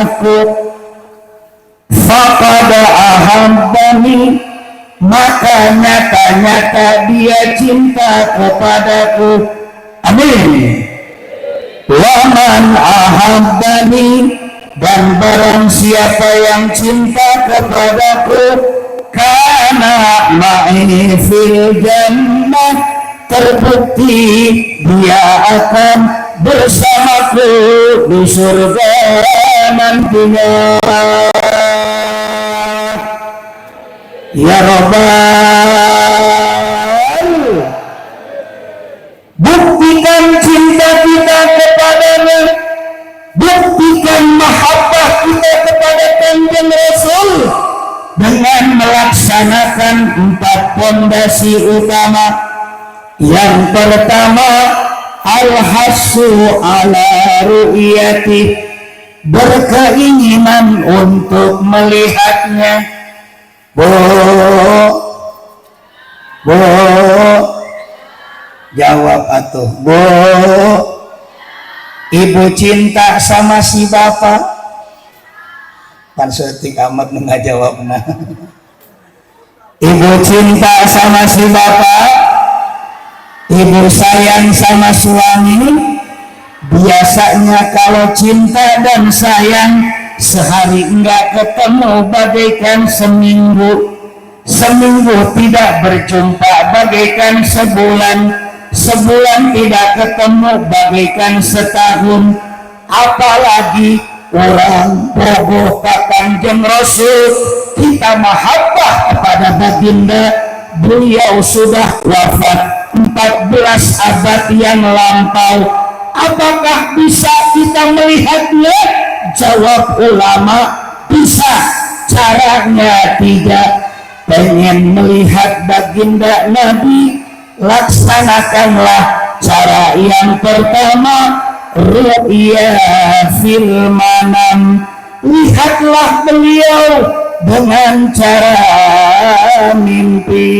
aku faqad ahabbani, maka nyata-nyata dia cinta kepadaku. Amin. Waman ahabbani, dan barang siapa yang cinta kepadaku, kana ma'i fil jannah, terbukti dia akan bersamaku di surga nantinya. Ya Rabbal, buktikan cinta kita kepadanya, buktikan mahabbah kita kepada Kanjeng Rasul dengan melaksanakan 4 pondasi utama. Yang pertama, al-hassu ala ru'yati, berkeinginan untuk melihatnya. Bu, jawab atuh. Bu, ibu cinta sama si bapak? Kan setik amat nggak jawab. Nah, ibu cinta sama si bapak, ibu sayang sama suami. Biasanya kalau cinta dan sayang, sehari enggak ketemu bagaikan seminggu, seminggu tidak berjumpa bagaikan sebulan, sebulan tidak ketemu bagaikan setahun. Apalagi orang bogoh ka Kanjeng Rasul, kita mahabbah kepada baginda, beliau sudah wafat 14 abad yang lampau. Apakah bisa kita melihatnya? Jawab ulama, bisa. Caranya tidak. Pengen melihat baginda Nabi, laksanakanlah cara yang pertama, ru'ya fil manam. Lihatlah beliau dengan cara mimpi.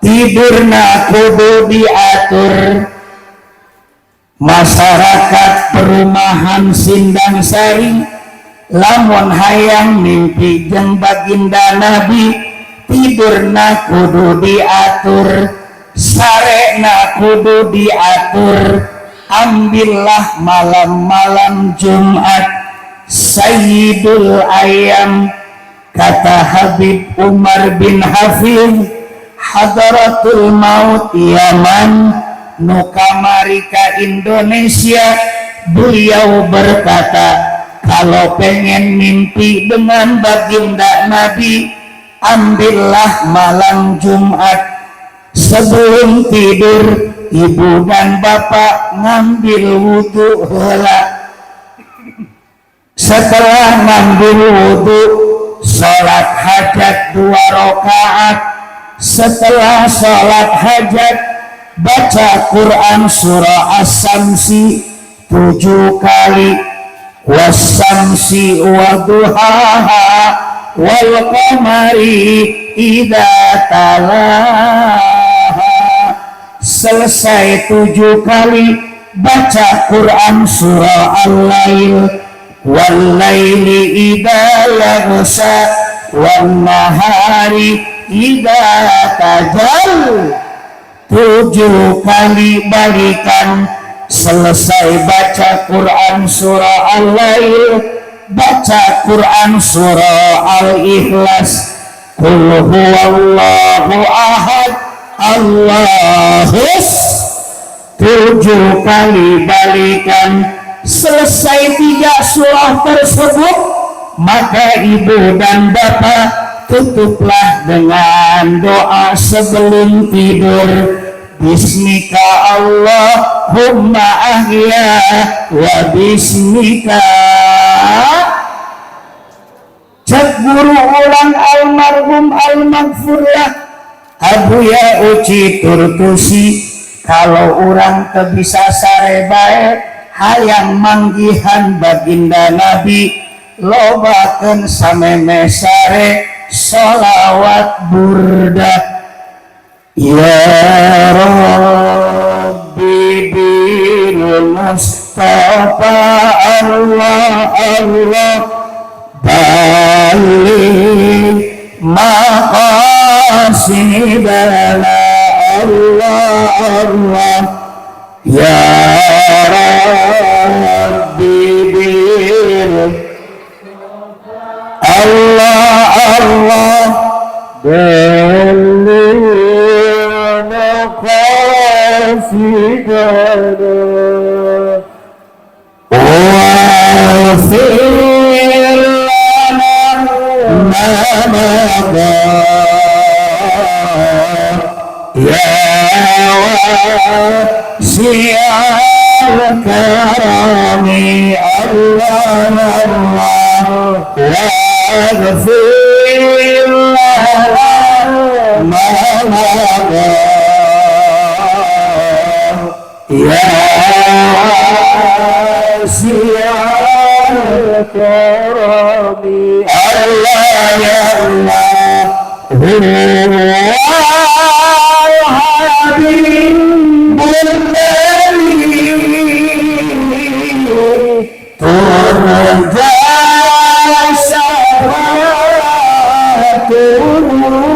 Tidurna kudu diatur. Masyarakat perumahan Sindang Sari, lamun hayang mimpi jeung baginda Nabi, tidurna kudu diatur, sarena kudu diatur. Ambillah malam-malam Jumat Sayyidul Ayam, kata Habib Umar bin Hafiz, Hadratul Maut Yaman, Nukamarika Indonesia. Beliau berkata, kalau pengen mimpi dengan baginda Nabi, ambillah malam Jumat. Sebelum tidur, ibu dan bapak ngambil wudhu heula. Setelah ngambil wudhu, sholat hajat 2 rakaat. Setelah sholat hajat, baca Quran surah As-Samsi 7 kali. Was-samsi wa duhaha wal qamari idza talaha. Selesai 7 kali baca Quran surah Al-Lail, wal laili idza yaghsha wan nahari idza tajal. 7 kali balikan. Selesai baca Quran surah Al-Lail, baca Quran surah Al-Ikhlas, qul huwallahu ahad Allahus. 7 kali balikan. Selesai 3 surah tersebut, maka ibu dan bapak tutuplah dengan doa sebelum tidur. Bismika Allahumma ahya wa bismika. Cek guru ulang almarhum al-maghfurlah Abuya Uci Turtusi, kalau orang tebisa sare bae hayang manggihan baginda Nabi, lobakeun sameme sare sholawat burdah. Ya Rabbi bil Mustafa Allah Allah balik maqasidana Allah Allah ya Rabbi bil Allah Allah balik maqasidana واغفر لنا ما مضى يا واسع الكرم الله الله واغفر لنا ما مضى يا واسع الكرم الله يا الله هو الحبيب الذي ترجى شفاعته لمنا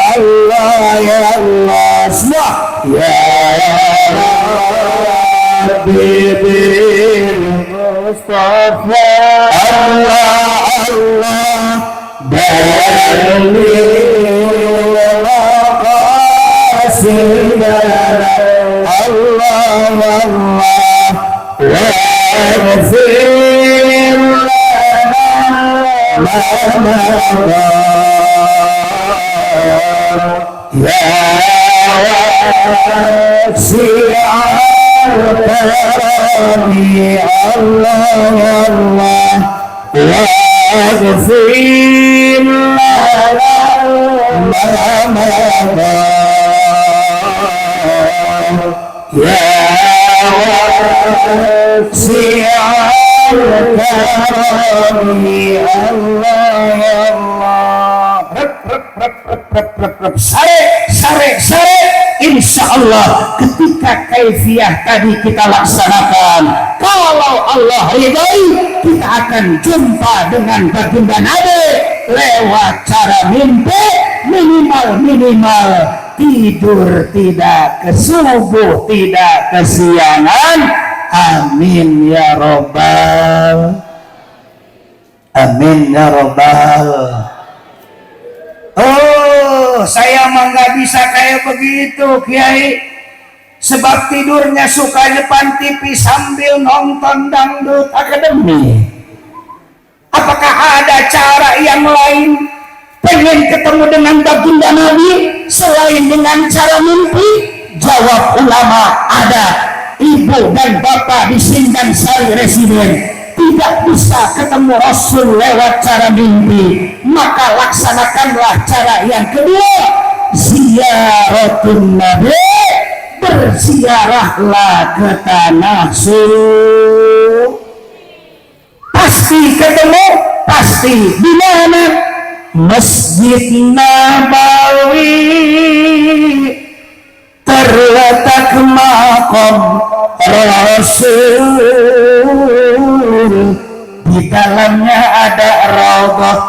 Allah ya Allah semua ya Rabbi bil Mustafa Allah Allah Allah Allah waghfir lana ya wasi'al karami Allah Allah waghfir lana ya wasi'al karami Allah Allah sare insya Allah ketika kaifiah tadi kita laksanakan, kalau Allah ridai kita akan jumpa dengan baginda Nabi lewat cara mimpi, minimal tidur tidak ke subuh, tidak kesiangan. Amin ya robbal, amin ya robbal. Oh, saya mah nggak bisa kayak begitu, Kiai. Sebab tidurnya suka depan TV sambil nonton dangdut akademi. Apakah ada cara yang lain pengen ketemu dengan baginda Nabi selain dengan cara mimpi? Jawab ulama, ada. Ibu dan bapak di Sindang Sari Residen tidak bisa ketemu Rasul lewat cara mimpi, maka laksanakanlah cara yang kedua, ziyaratun Nabi, berziarahlah ke tanah suci. Pasti ketemu, pasti di mana? Masjid Nabawi, terletak makom Rasul, di dalamnya ada raudhah,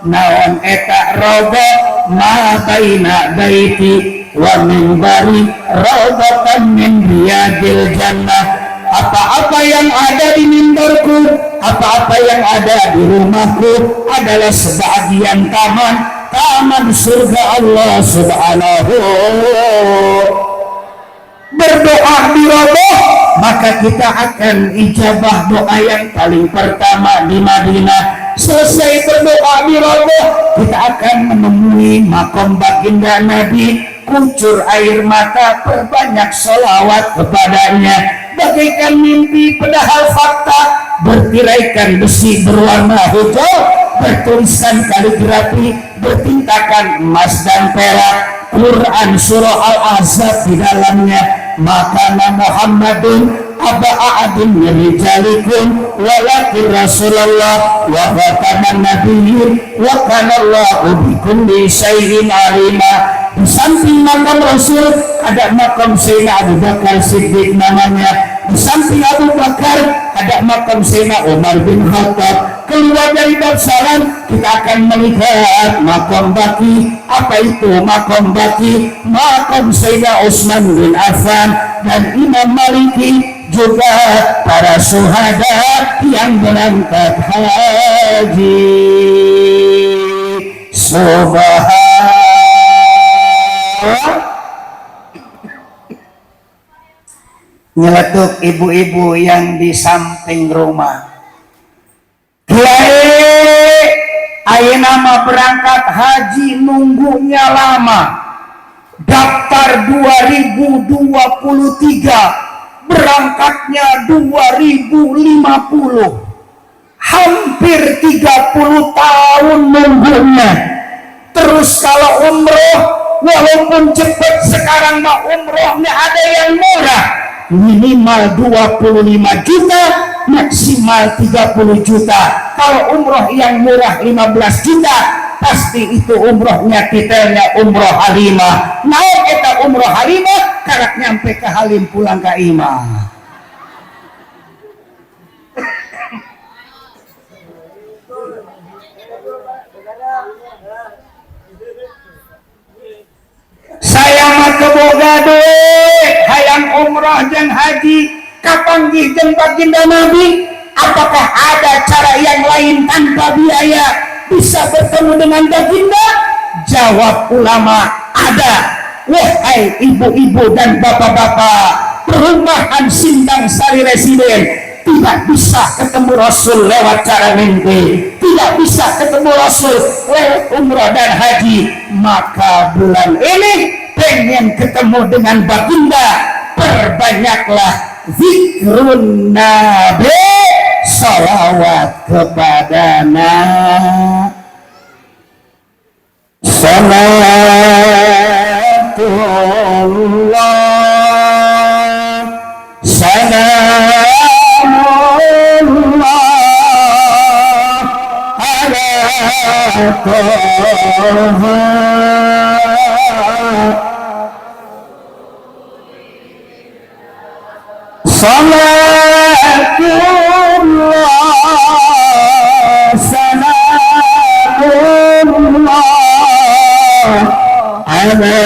naon eta raudhah ma baina baiti wa minbari raudhatan min riyadil jannah. Apa-apa yang ada di mimbarku, apa-apa yang ada di rumahku adalah sebagian taman surga Allah Subhanahu. Berdoa di roboh, maka kita akan ijabah doa yang paling pertama di Madinah. Selesai berdoa di roboh, kita akan menemui makom baginda Nabi, kuncur air mata, perbanyak sholawat kepadanya. Bagaikan mimpi padahal fakta, bertiraikan besi berwarna hijau, bertuliskan kaligrafi bertintakan emas dan perak, Quran surah Al-Ahzab di dalamnya, maka Muhammadun aba a'adun min rijalikum walakin Rasulullah wa khataman nabiyyin wa kana Allahu bikulli syai'in alima. Di samping makam Rasul ada makam Sayyidina Abu Bakar Siddiq namanya, di samping Abu Bakar ada makam Sayyidina Umar bin Khattab. Keluar dari bab salam kita akan melihat makam baki. Apa itu makam baki? Makam Sayyidina Utsman bin Affan dan Imam Maliki, juga para syuhada yang berangkat haji. Subhanallah. Nyeletuk ibu-ibu yang di samping rumah, Kiai ayeuna mah berangkat haji nunggunya lama, daftar 2023, berangkatnya 2050, hampir 30 tahun nunggunya. Terus kalau umroh, walaupun cepat sekarang mah umrohnya ada yang murah, minimal 25 juta, maksimal 30 juta. Kalau umroh yang murah 15 juta, pasti itu umrohnya titelnya umroh halimah. Naon eta umroh halimah? Karak nyampe ke Halim pulang ke imah. Saya mah keboga duit hayang umroh jeung haji, kapanggih jeung baginda Nabi. Apakah ada cara yang lain tanpa biaya bisa bertemu dengan baginda? Jawab ulama, ada. Wahai ibu-ibu dan bapak-bapak, perumahan Sindang Sari Residen tidak bisa ketemu Rasul lewat cara mimpi, tidak bisa ketemu Rasul lewat umrah dan haji. Maka bulan ini pengen ketemu dengan baginda, perbanyaklah zikrun Nabi, salawat kepadanya. Salatullah salamullah ala Taha. Salatullah salamullah ala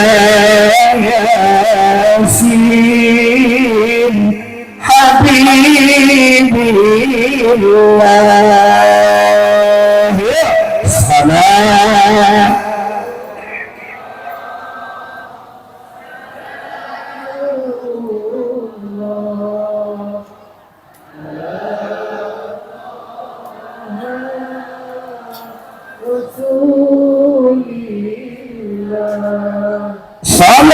Yasin Habibillah. Salam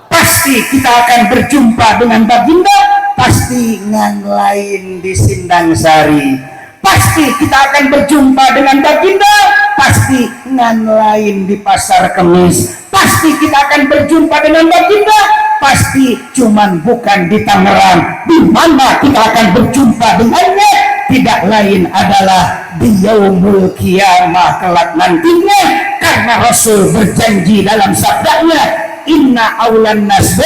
pasti kita akan berjumpa dengan baginda, pasti ngan lain di Sindang Sari. Pasti kita akan berjumpa dengan baginda, pasti ngan lain di Pasar Kemis. Pasti kita akan berjumpa dengan baginda, pasti cuman bukan di Tangerang. Di mana kita akan berjumpa dengannya? Tidak lain adalah di yaumul kiamah kelak nantinya, karena Rasul berjanji dalam sabdanya, inna aulan nasbe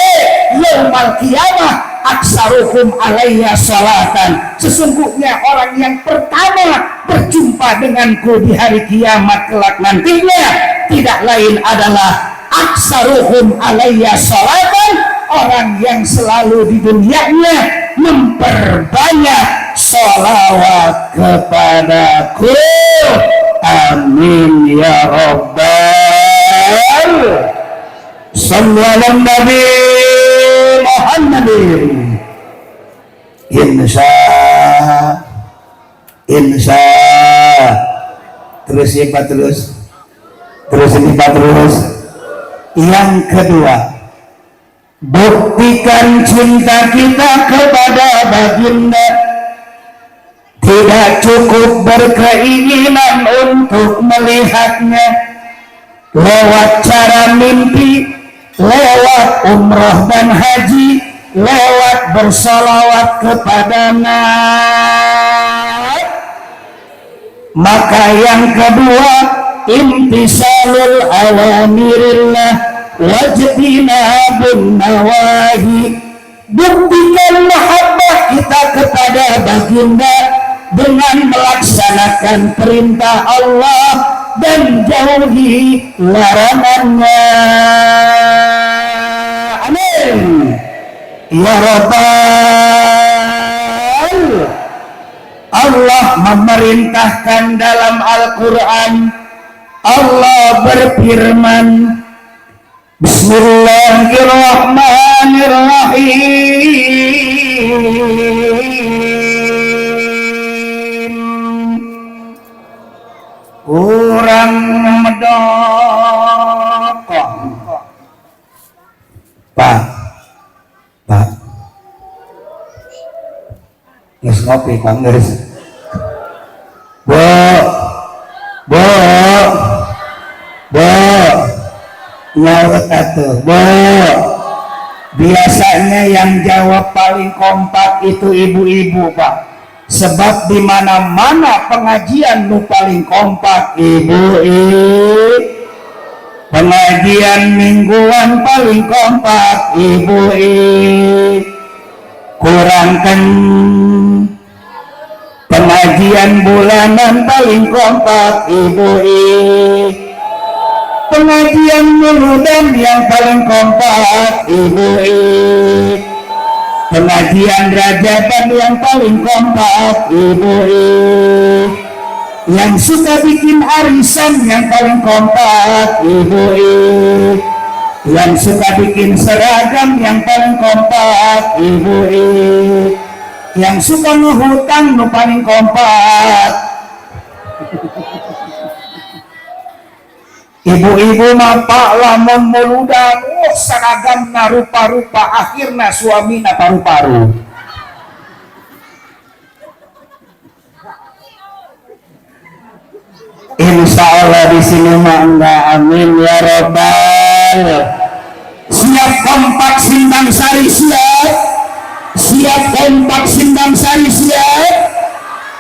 yaumal kiamah aksaruhum alayya salatan. Sesungguhnya orang yang pertama berjumpa denganku di hari kiamat kelak nantinya tidak lain adalah aksaruhum alayya salatan, orang yang selalu di dunianya memperbanyak bersolawat kepadaku. Amin ya rabbal. Sallallahu Nabi Muhammadin. Insya terus ya Pak, terus ini Pak, terus. Yang kedua, buktikan cinta kita kepada baginda. Tidak cukup berkeinginan untuk melihatnya lewat cara mimpi, lewat umroh dan haji, lewat bersalawat kepadanya. Maka yang kedua, imtisalul awamirillah wajtinabun nawahi. Buktikan mahabbah kita kepada baginda dengan melaksanakan perintah Allah dan jauhi larangannya. Amin ya rabbal. Allah memerintahkan dalam Al-Quran. Allah berfirman, Bismillahirrahmanirrahim. Kurang medok. Pak, nges ngopi Pak, nges. Bo, nyawet atuh, Bo. Biasanya yang jawab paling kompak itu ibu-ibu Pak. Sebab di mana-mana pengajian nu paling kompak ibu-ibu. Pengajian mingguan paling kompak ibu-ibu. Kurangkan pengajian bulanan paling kompak ibu-ibu. Pengajian muludan yang paling kompak ibu-ibu. Pengajian Rajaban yang paling kompak ibu-ibu. Yang suka bikin arisan yang paling kompak ibu-ibu. Yang suka bikin seragam yang paling kompak ibu-ibu. Yang suka ngehutang nu paling kompak. Ibu-ibu mah Pak lamun muludan, seragamna rupa-rupa, akhirna suamina paru-paru. Insya Allah di sini mah enggak. Amin ya rabbal. Siap kompak Sindang Sari, siap. Siap kompak Sindang Sari, siap.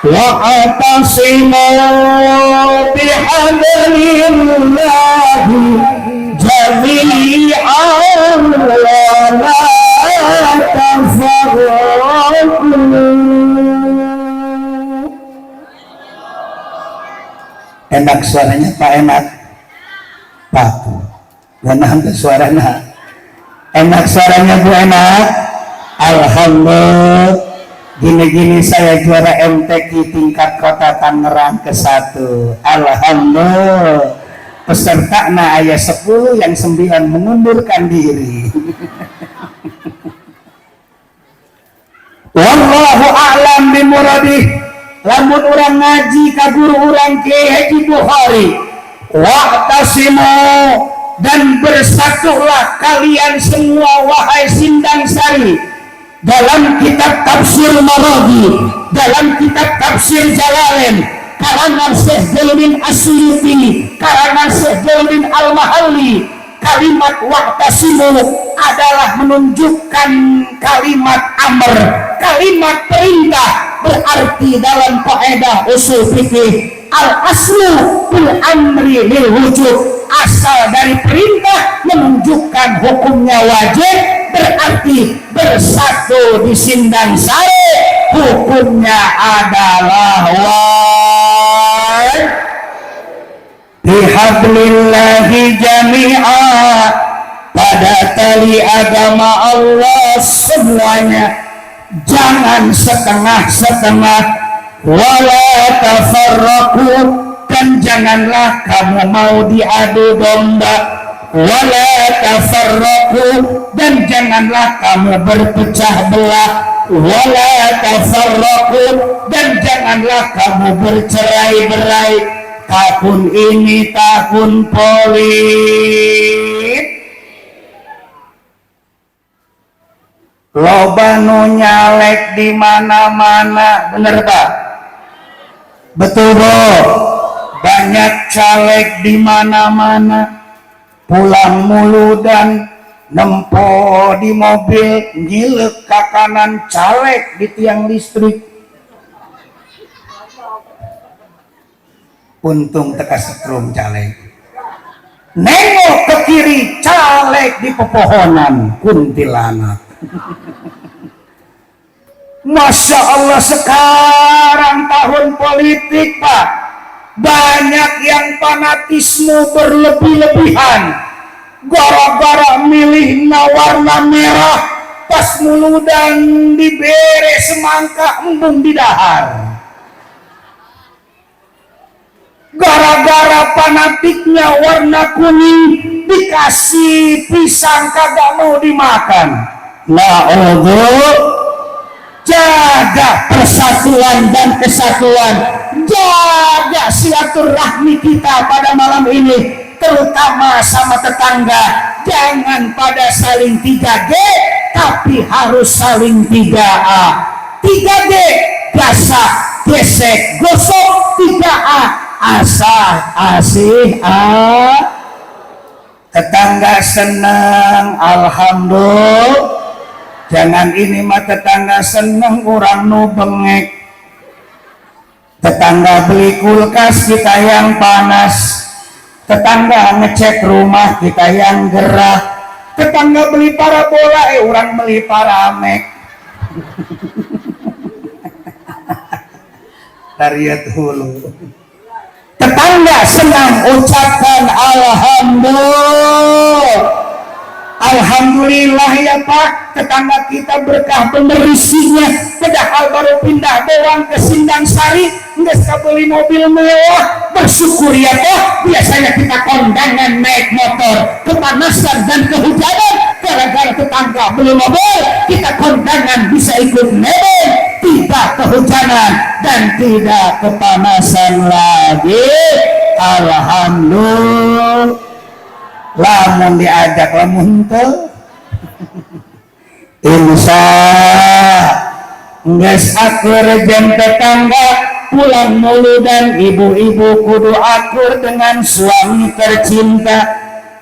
Wa'atasimu bihablillahi jami'an wa la tafarraqu. Enak suaranya Pak, enak Pak. Enak suaranya. Enak suaranya Bu, enak. Alhamdulillah. Gini-gini saya juara MTQ tingkat kota Tangerang ke-1. Alhamdulillah. Peserta ayah 10 yang 9 mengundurkan diri. Wallahu a'lam bimuradih. Lamun orang ngaji ka guru orang Kiai Haji Bukhari. Wa'tasimu, dan bersatulah kalian semua wahai Sindang Sari. Dalam kitab tafsir Maraghi, dalam kitab tafsir Jalalain, karangan Syekh Jalaluddin As-Suyuti, karangan Syekh Jalaluddin Al-Mahalli, kalimat wa'tasimu adalah menunjukkan kalimat amr, kalimat perintah. Berarti dalam kaidah usul fikih, al-aslu bil amri lil wujub, asal dari perintah menunjukkan hukumnya wajib, berarti bersatu di Sindang Sari hukumnya adalah wajib. Bihablillahi jami'a, pada tali agama Allah semuanya. jangan setengah-setengah, wala tafarraqu, dan janganlah kamu mau diadu domba, wala tafarraqu, dan janganlah kamu berpecah belah, wala tafarraqu, dan janganlah kamu bercerai-berai. Tahun ini tahun politik, loba nu nyalek di mana-mana, bener tak? Betul bo, banyak caleg di mana-mana, pulang mulu dan nempo di mobil, ngilek ke kanan caleg di tiang listrik. Untung teka setrum caleg. Nengok ke kiri caleg di pepohonan, kuntilanak. Masya Allah, sekarang tahun politik Pak, banyak yang fanatisme berlebih-lebihan, gara-gara milih warna merah pas muludan dibere semangka embung di dahar. Gara-gara fanatiknya warna kuning dikasih pisang kagak mau dimakan. Nah, jaga persatuan dan kesatuan, jaga silaturahmi kita pada malam ini, terutama sama tetangga. Jangan pada saling 3G, tapi harus saling 3A. 3G gasak, gesek, gosok. 3A asah, asih, tetangga senang, alhamdulillah. Jangan ini mah tetangga seneng orang nu bengek. Tetangga beli kulkas, kita yang panas. Tetangga ngecek rumah, kita yang gerah. Tetangga beli parabola, orang beli paramek. Tariat hulu. Tetangga senang, ucapkan alhamdulillah. Alhamdulillah ya Pak, tetangga kita berkah pemerisinya, padahal baru pindah doang ke Sindang Sari, nggak beli mobil mewah. Bersyukur ya Pak, biasanya kita kondangan naik motor, kepanasan dan kehujanan, gara-gara tetangga beli mobil, kita kondangan bisa ikut nebeng, tidak kehujanan dan tidak kepanasan lagi. Alhamdulillah. Lamun diajak lamun teu insya geus akur jeung tetangga pulang mulu dan ibu-ibu kudu akur dengan suami tercinta.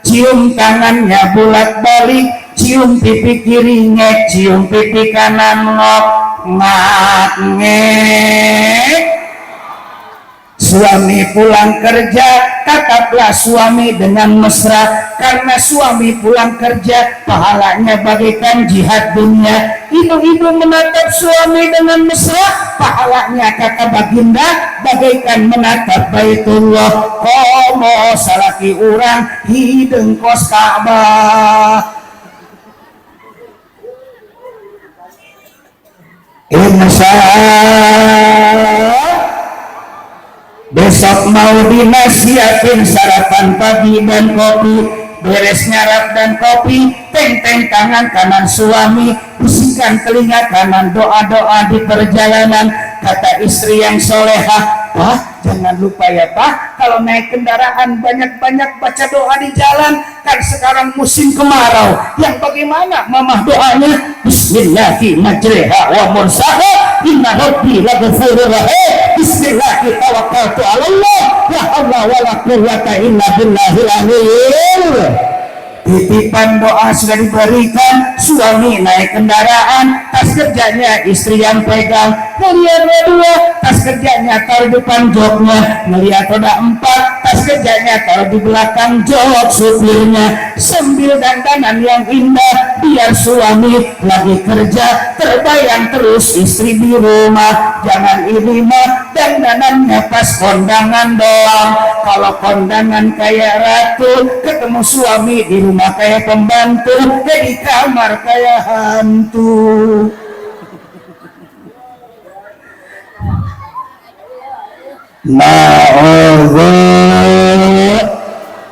Cium tangannya bolak-balik, cium pipi kiri ngek, cium pipi kanan ngok, ngek. Suami pulang kerja, tataplah suami dengan mesra, karena suami pulang kerja pahalanya bagaikan jihad dunia. Ibu-ibu menatap suami dengan mesra, pahalanya kata baginda bagaikan menatap Baitullah. Komo salaki urang hideung kos Ka'bah. Insyaallah besok mau dinasihatin sarapan pagi dan kopi, beres nyarap dan kopi, teng-teng tangan kanan suami, bisikan telinga kanan doa-doa di perjalanan. Kata istri yang solehah, Pak jangan lupa ya Pak, kalau naik kendaraan banyak-banyak baca doa di jalan, kan sekarang musim kemarau. Yang bagaimana mamah doanya? Bismillahirrahmanirrahim wa mursaha inna rabbi laghafurur rahim. Bismillahirrahmanirrahim tawakkaltu 'ala Allah la haula wala quwwata illa billahil aliyyil. Titipan doa sudah diberikan, suami naik kendaraan, tas kerjanya istri yang pegang, melihat dua, tas kerjanya taruh depan joknya, melihat roda 4, tas kerjanya taruh di belakang jok supirnya, sambil dandanan yang indah, biar suami lagi kerja, terbayang terus istri di rumah. Jangan ini mah dandanannya pas kondangan doang, kalau kondangan kayak ratu, ketemu suami di rumah kayak pembantu, di kamar kayak hantu.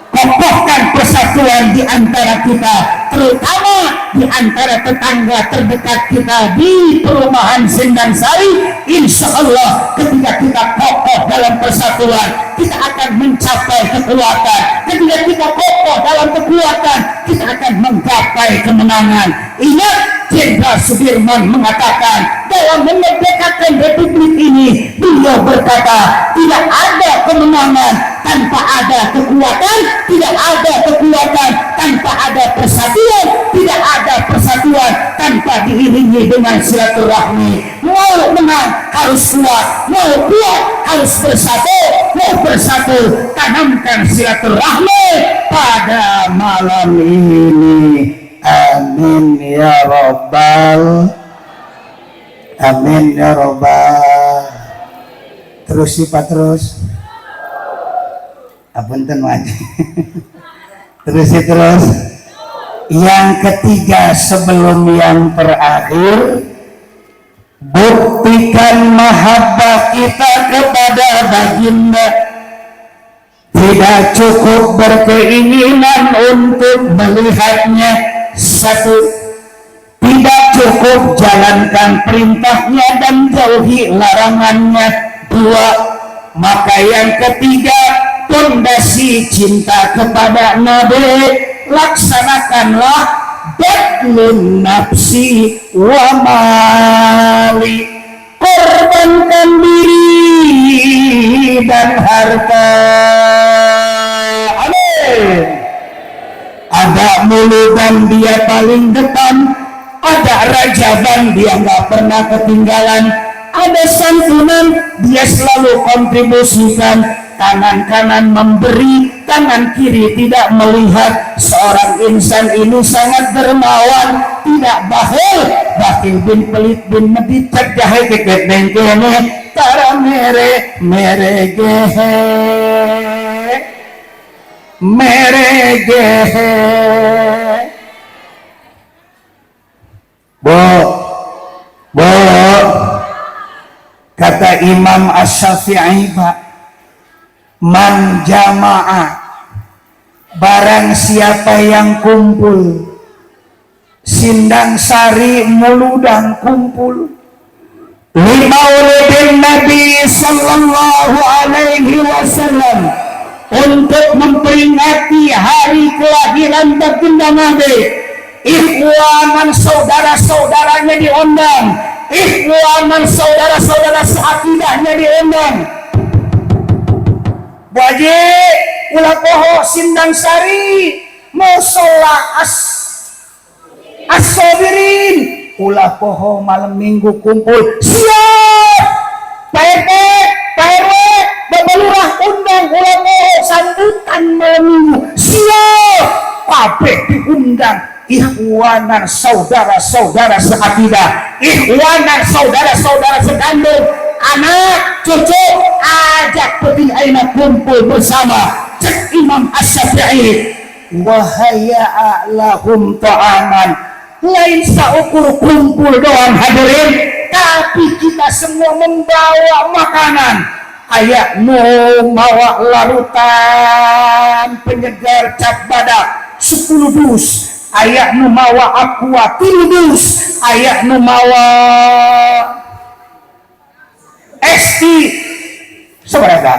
kokohkan persatuan di antara kita, terutama di antara tetangga terdekat kita di perumahan Sendang Sari. Insya Allah ketika kita kokoh dalam persatuan, kita akan mencapai kekuatan. Ketika kita kokoh dalam kekuatan, kita akan menggapai kemenangan. Ingat, Jenderal Sudirman mengatakan dalam memerdekakan Republik ini, beliau berkata, tidak ada kemenangan tanpa ada kekuatan, tidak ada kekuatan tanpa ada persatuan, tidak ada persatuan tanpa diiringi dengan silaturahmi. Mau menang harus kuat, mau kuat harus bersatu, mau bersatu tanamkan silaturahmi pada malam ini. Amin ya robbal, amin ya robbal. Terus sifat terus apunten wajib terus. Yang ketiga sebelum yang terakhir, buktikan mahabbah kita kepada baginda. Tidak cukup berkeinginan untuk melihatnya. Satu, tidak cukup jalankan perintahnya dan jauhi larangannya. Dua, maka yang ketiga, pondasi cinta kepada Nabi, laksanakanlah badlun nafsi wa mali, korbankan diri dan harta. Amin. Ada muludan dia paling depan, ada rajaban dia nggak pernah ketinggalan, ada santunan dia selalu kontribusikan. Tangan kanan memberi, tangan kiri tidak melihat. Seorang insan ini sangat dermawan, tidak bakhil. Bakhil bin pelit bin medit jahe keket bengkene tara mere gehe mere gehe. Bo kata Imam Asy-Syafi'i, man jama'a, barang siapa yang kumpul, Sindang Sari muludang kumpul, limaulidin Nabi sallallahu alaihi wasallam, untuk memperingati hari kelahiran baginda Nabi. Ikhwanan saudara-saudaranya diundang, ikhwanan saudara-saudara seakidahnya diundang. Waje ulah poho Sindang Sari musola as-sabirin, ulah poho malam minggu kumpul. Siap Pak RT, Pak RW, Bapak Lurah undang ulah poho sambutan malam minggu. Siap kabeh diundang. Ikhwanan saudara-saudara seakidah, ikhwanan saudara-saudara sekandung, anak cucu ajak peti aina kumpul bersama. Cek Imam Asy-Syafi'i, wahaya lahum ta'aman, lain saukur kumpul doang hadirin, tapi kita semua membawa makanan. Ayak nu mawa larutan penyegar cap badak 10 dus, ayak nu mawa aqua 3 dus, ayak nu mawa esti seberapa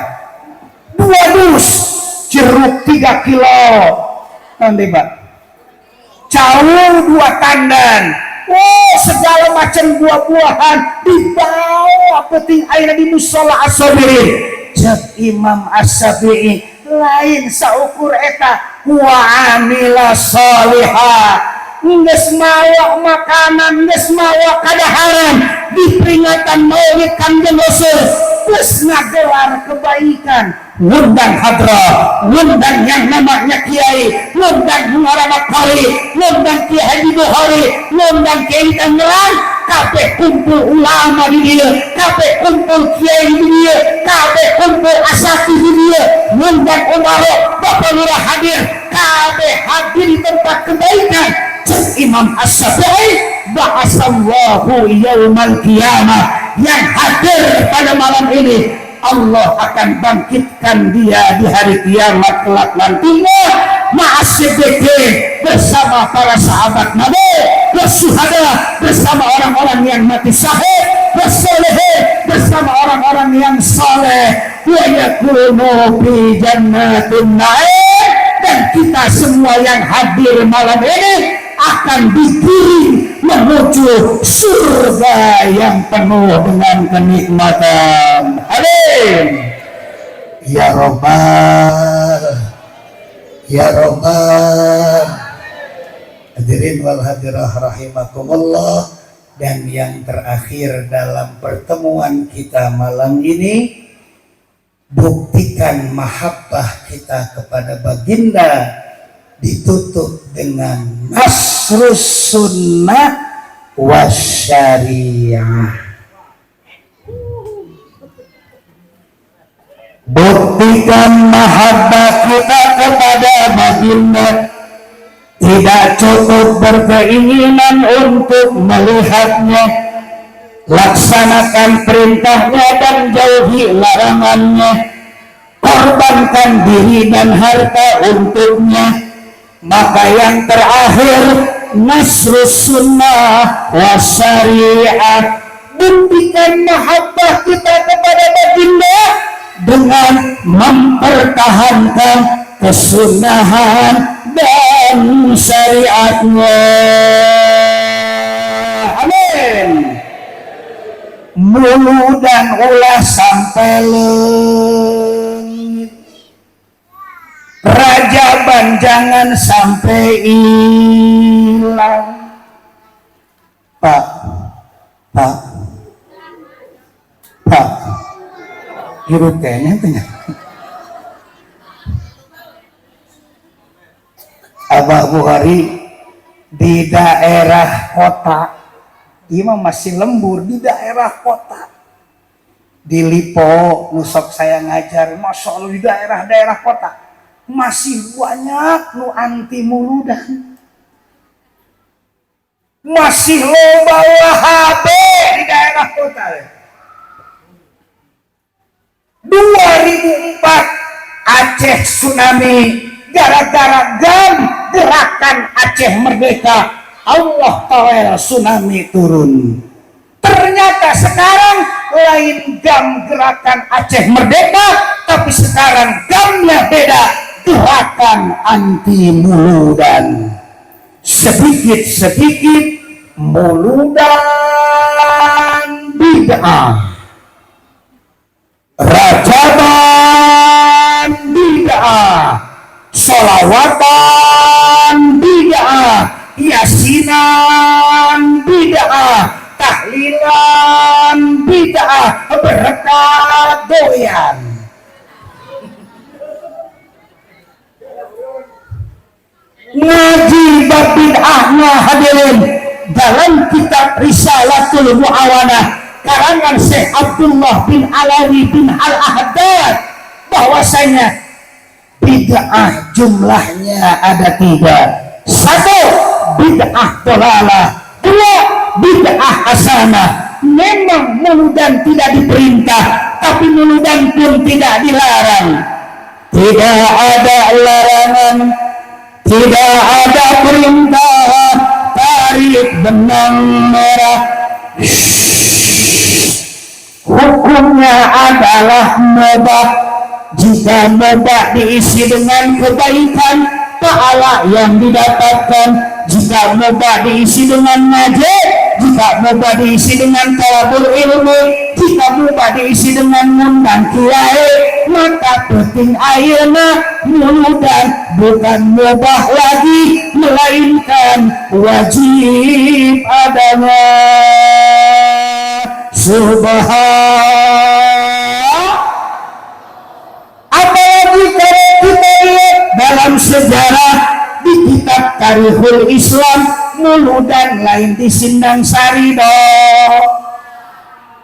2 dus, jeruk 3 kilo nanti Pak, cawu 2 tandan, segala macam buah-buahan dibawa peti air di musola as-sabirin. Jat Imam Asy-Syafi'i, lain saukur eta wa amila sholihah, geus mawa makanan, geus mawa kadaharan di peringatan Maulid Kanjeng Rasul, geus ngagelar kebaikan, ngundang hadra, ngundang yang namanya kiai, ngundang Muhammad Kali, ngundang Kiai Haji Bukhari, ngundang Kiai Tangerang, kabeh kumpul ulama di dia, kabeh kumpul kiai di dia, kabeh kumpul asati di dia, ngundang umaro, Bapak Lurah hadir, kabeh hadir di tempat kebaikan. Imam Asy-Syafi'i, ba'asallahu yaumal qiyamah, yang hadir pada malam ini Allah akan bangkitkan dia di hari kiamat kelak nantinya ma'asyiddiqin, bersama para sahabat Nabi, bersyuhada, bersama orang-orang yang mati syahid, bersolihin, bersama orang-orang yang saleh, wa yakunu fi jannatin na'im. Dan kita semua yang hadir malam ini akan dikirim menuju surga yang penuh dengan kenikmatan. Amin. Ya Rabbal, ya Rabbal. Hadirin wal hadirah rahimakumullah. Dan yang terakhir dalam pertemuan kita malam ini, buktikan mahabbah kita kepada baginda ditutup dengan nasrus sunnah wasyariah. Buktikan mahabbah kita kepada baginda. Tidak cukup berkeinginan untuk melihatnya, laksanakan perintahnya dan jauhi larangannya, korbankan diri dan harta untuknya. Maka yang terakhir, nasrus sunnah wasyariah. Buktikan mahabbah kita kepada baginda dengan mempertahankan kesunahan dan syariatnya. Amin. Mulu dan ulah sampai langit, rajaban jangan sampai hilang. Pak, hirup kayaknya tanya. Abah Bukhari di daerah kota, imam masih lembur di daerah kota. Di Lipo, nusok saya ngajar, masya Allah di daerah-daerah kota masih banyak nu anti muludan, masih loba wahabe di daerah kota. 2004 Aceh tsunami gara-gara gerakan Aceh Merdeka, Allah Ta'ala tsunami turun. Ternyata sekarang lain gam gerakan Aceh Merdeka, tapi sekarang gamnya beda, gerakan anti muludan. Sedikit-sedikit muludan bid'ah, rajaban bid'ah, sholawatan bid'ah, yasinan bid'ah, tahlilan bid'ah, berkat doyan. Ngaji bab bid'ahnya hadirin dalam kitab Risalatul Mu'awanah karangan Syekh Abdullah bin Alawi bin Al-Ahdad, bahwasanya bid'ah jumlahnya ada 3. 1, bid'ah dolalah. 2, bid'ah hasanah. Memang muludan tidak diperintah, tapi muludan pun tidak dilarang. Tidak ada larangan, tidak ada perintah tarik benang merah. Hukumnya adalah mubah. Jika mubah diisi dengan kebaikan, pahala yang didapatkan. Jika mubah diisi dengan ngaji, jika mubah diisi dengan talabul ilmu, jika mubah diisi dengan ngundang kiai, maka penting ayeuna muludan bukan mubah lagi, melainkan wajib adanya. Apalagi kalau kita lihat dalam sejarah di kitab Tarikhul Islam, muludan lain di Sindang Sari doh,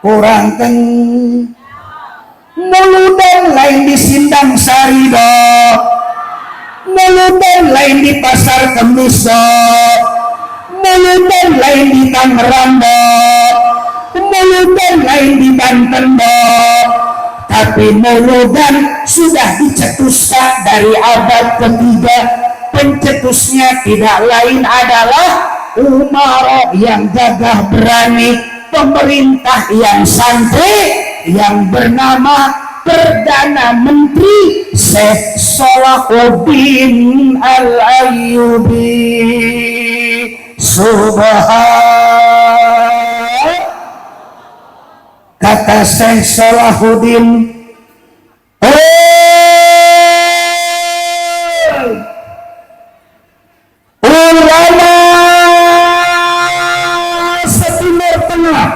kurang teng. Muludan lain di Sindang Sari doh, muludan lain di Pasar Kemis doh, muludan lain di Tangerang doh, muludan lain di Banten doh, tapi Mauludan sudah dicetuskan dari abad ketiga. Pencetusnya tidak lain adalah Umar yang gagah berani, pemerintah yang santri yang bernama Perdana Menteri Syekh Salahuddin Al-Ayyubi. Kata Syekh Salahuddin, ulama setimur tengah,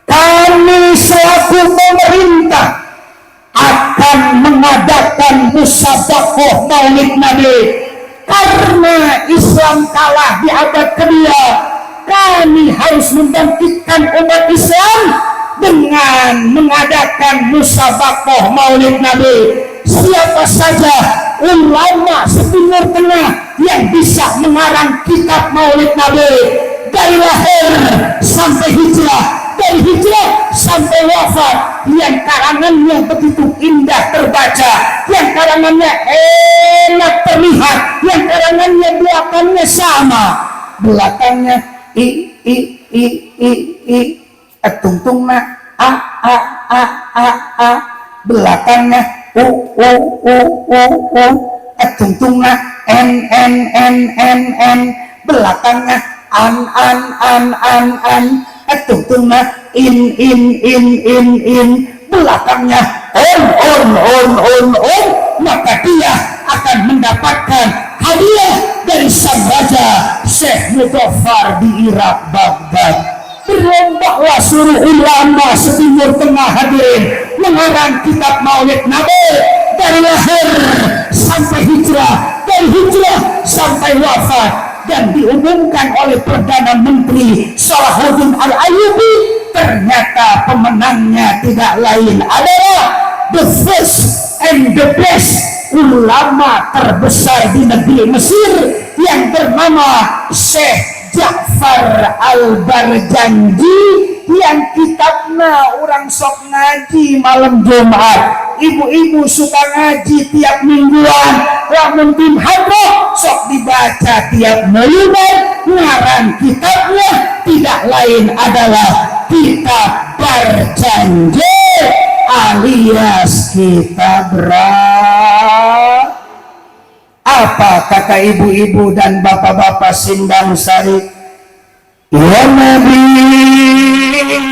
kami selaku pemerintah akan mengadakan musabaqah Maulid Nabi. Karena Islam kalah di abad kedua, kami harus membangkitkan umat Islam dengan mengadakan musabaqah Maulid Nabi. Siapa saja ulama setimur tengah yang bisa mengarang kitab Maulid Nabi dari lahir sampai hijrah, dari hijrah sampai wafat, yang karangannya begitu indah terbaca, yang karangannya enak terlihat, yang karangannya belakangnya sama, belakangnya tungtungna a, belakangnya tungtungna n, belakangnya an, tungtungna in, belakangnya on, maka dia akan mendapatkan hadiah dari sang raja Syekh Mudhaffar di Irak, Baghdad. Berlombalah seluruh ulama setimur tengah hadirin mengarang kitab Maulid Nabi dari lahir sampai hijrah, dari hijrah sampai wafat, dan diumumkan oleh Perdana Menteri Salahuddin Al-Ayyubi. Ternyata pemenangnya tidak lain adalah the first and the best ulama terbesar di negeri Mesir yang bernama Syekh Ja'far Al-Barjanji, yang kitabnya orang sok ngaji malam Jumat. Ibu-ibu suka ngaji tiap mingguan, lamun tim hadroh sok dibaca tiap mingguan. Ngarang kitabnya tidak lain adalah kitab Barjanji alias kitab apa kata ibu-ibu dan bapak-bapak Sindang Sari? Ya Nabi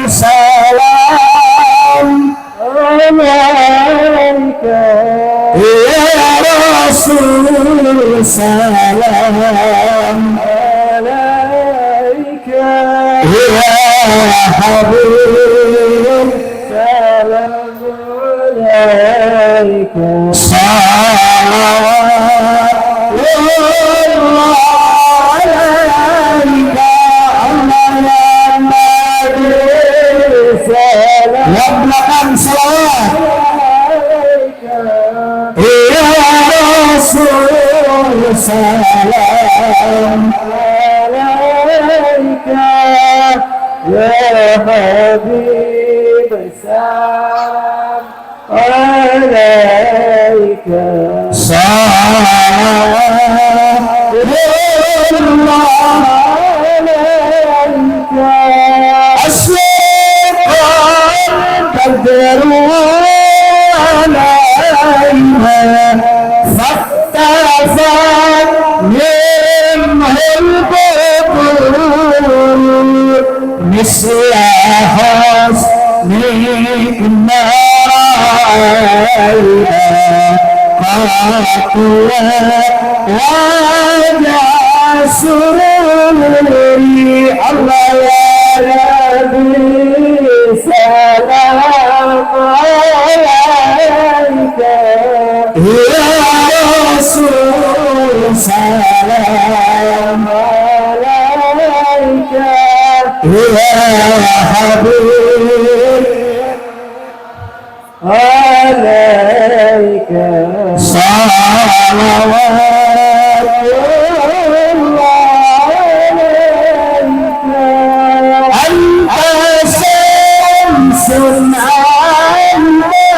salam alaika, ya Rasul salam alaika, ya Habib salam alaika, salam yang belakang salawat ya Rasul salam alaika, ya Habib salam alaika, salam mislahas nikmaraida qatwa wajah sururi Allah ya Nabi salam alaika, ya Rasul salam alaika, ya Habib alaika, salawatullah alaika, anta samsun anta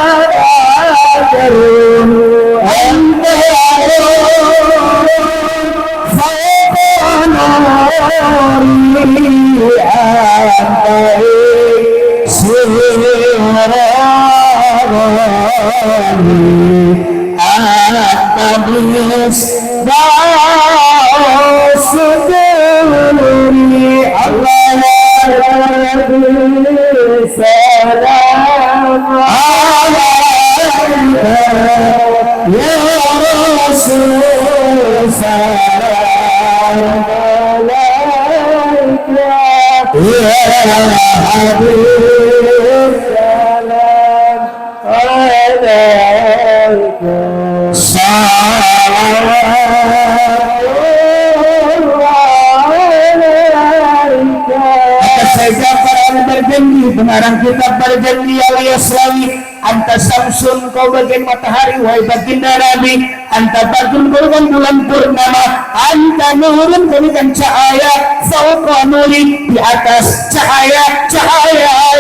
Pengarang kitab berjanji alias lawi anta samsun kau bagian matahari wahai baginda Nabi anta badrun golongan bulan purnama anta nurun berikan cahaya fauqa nuri di atas cahaya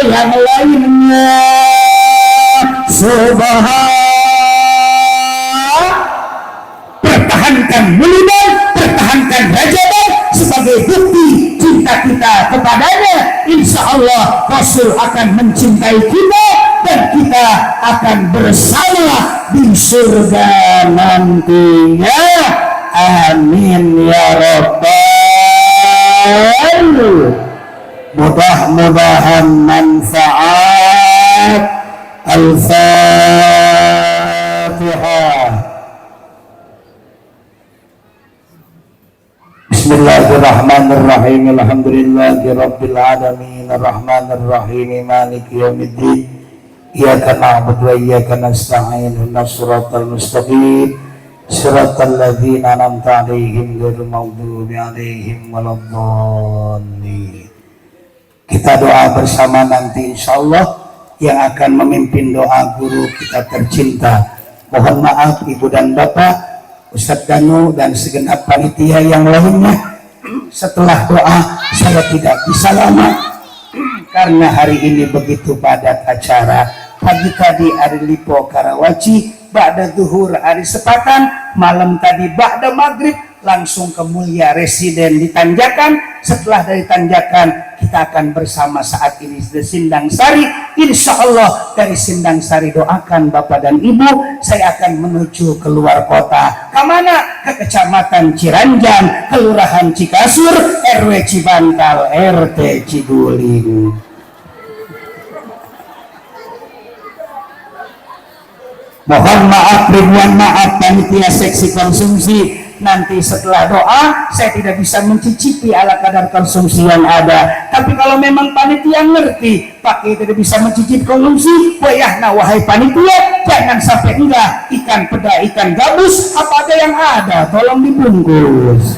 yang lainnya pertahankan mulidan pertahankan rajaban sebagai bukti cinta kita kepadanya. Insya Allah Rasul akan mencintai kita dan kita akan bersama di surga nantinya. Amin ya rabbal. Mudah-mudahan manfaat. Al-Fatihah. Bismillahirrahmanirrahim. Alhamdulillahirabbil alamin arrahmanir rahim maliki yaumiddin. Iyyaka na'budu wa iyyaka nasta'in ihdinas siratal mustaqim siratal ladzina an'amta 'alaihim ghairil maghdubi 'alaihim waladdallin. Kita doa bersama nanti insyaallah yang akan memimpin doa guru kita tercinta. Mohon maaf Ibu dan Bapak, Ustadz Danu dan segenap panitia yang lainnya. Setelah doa saya tidak bisa lama karena hari ini begitu padat acara. Pagi tadi Ari Lipo Karawaci, ba'da zuhur Ari Sepatan, malam tadi ba'da maghrib langsung ke Mulia Residen di Tanjakan. Setelah dari Tanjakan kita akan bersama saat ini di Sindang Sari. Insya Allah dari Sindang Sari doakan Bapak dan Ibu, saya akan menuju keluar kota. Kemana? Ke Kecamatan Ciranjang, Kelurahan Cikasur, RW Cibantal, RT Ciguling. Mohon maaf, ribuan maaf panitia seksi konsumsi. Nanti setelah doa saya tidak bisa mencicipi ala kadar konsumsi yang ada. Tapi kalau memang panitia ngerti pakai tidak bisa mencicipi konsumsi, wayahna wahai panitia jangan sampai enggak ikan peda ikan gabus apa ada yang ada tolong dibungkus.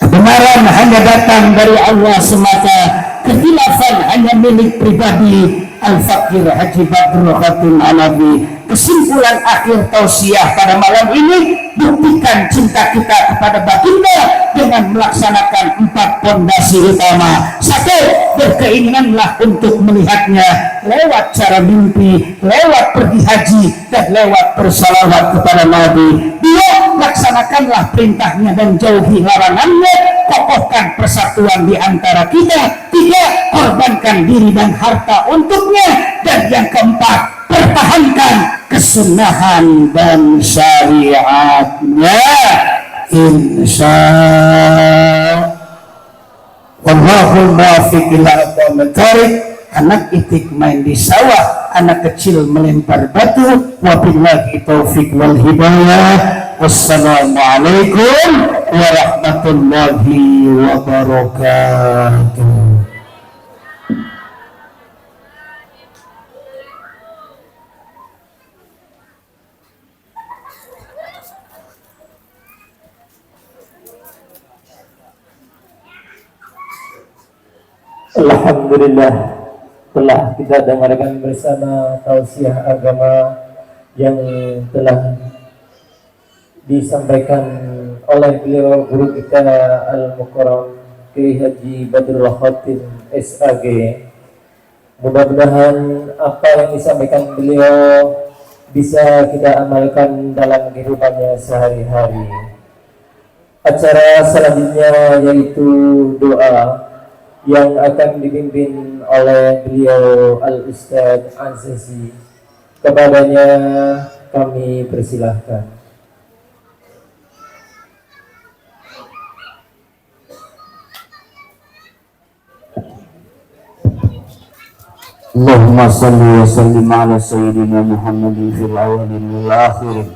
Kebenaran hanya datang dari Allah semata, kekhilafan hanya milik pribadi. Al-Fakir Haji Badrul Khatim Alawi. Kesimpulan akhir tausiah pada malam ini, buktikan cinta kita kepada baginda dengan melaksanakan 4 pondasi utama. 1, berkeinginanlah untuk melihatnya lewat cara mimpi, lewat pergi haji, dan lewat bersalawat kepada Nabi. 2, laksanakanlah perintahnya dan jauhi larangannya, kokohkan persatuan di antara kita. 3, korbankan diri dan harta untuknya. Dan yang keempat, pertahankan kesunahan dan syariatnya. Insya Allahul muwaffiq ila aqwamit thoriq. Anak itik main di sawah, anak kecil melempar batu. Wabillahi taufiq wal hidayah. Wassalamualaikum warahmatullahi wabarakatuh. Alhamdulillah, telah kita dengarkan bersama tausiah agama yang telah disampaikan oleh beliau guru kita Al-Mukarram Kiai Haji Badrul Khatim SAG. Mudah-mudahan apa yang disampaikan beliau bisa kita amalkan dalam kehidupannya sehari-hari. Acara selanjutnya yaitu doa yang akan dipimpin oleh beliau Al-Ustadz Azizi. Kepadanya kami persilahkan. Allahumma salli wa sallim ala sayyidina Muhammadin fil awalin wal akhirin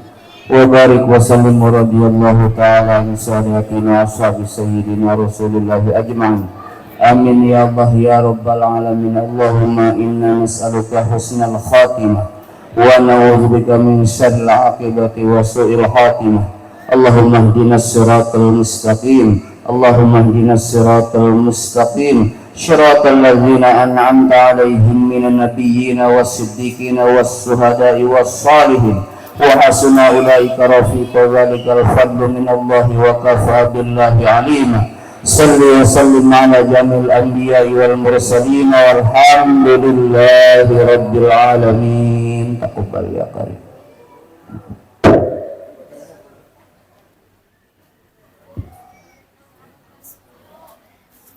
wa barik wa sallim wa radiyallahu ta'ala an sadatina ashabi sayyidina Rasulillahi ajma'in. Amin ya Allah ya rabbal alamin. Allahumma inna nas'aluka husnal khatimah wa na'udzubika min syarril aqibati wa su'il khatimah. Allahumma ihdinas siratal mustaqim. Allahumma ihdinas siratal mustaqim. Syiratal ladzina an'amta 'alaihim minan nabiyyin was-siddiqin was-syuhada'i was-shalihin wa hasuna ulaika rafiqa. Dzalikal fadlu minallahi wa kafaa billahi 'alima. Salli wa sallim ala jamil anbiya'i wal mursalin walhamdulillahi rabbil alamin. Taqabbal ya karim.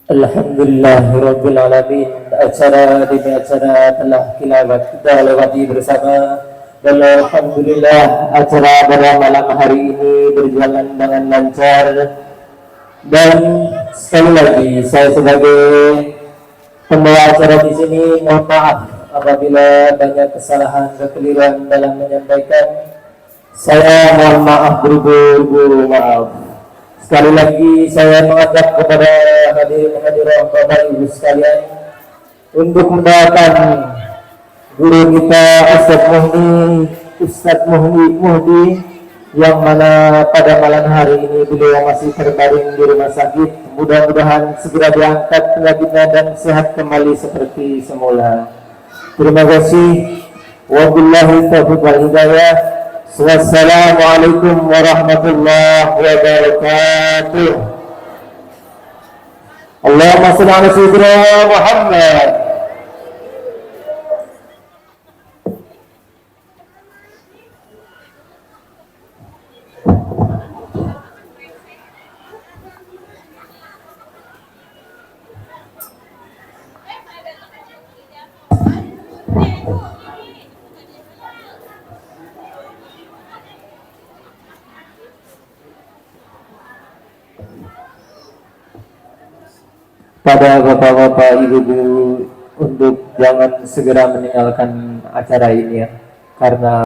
Alhamdulillahirabbil alamin. Acara demi acara telah kita lewati bersama, dan alhamdulillah acara pada malam hari ini berjalan dengan lancar. Dan sekali lagi saya sebagai pembawa acara di sini mohon maaf apabila banyak kesalahan kekeliruan dalam menyampaikan. Saya mohon maaf beribu-ribu maaf. Sekali lagi saya mengajak kepada hadirin Bapak Ibu sekalian untuk mendoakan guru kita Ustadz Muhdi yang mana pada malam hari ini beliau masih terbaring di rumah sakit. Mudah-mudahan segera diangkat penyakitnya dan sehat kembali seperti semula. Terima kasih. Wabillahi taufiq wal hidayah. Wassalamualaikum warahmatullahi wabarakatuh. Allahumma shalli ala sayyidina Muhammad. Pada bapak-bapak, ibu-ibu untuk jangan segera meninggalkan acara ini ya, karena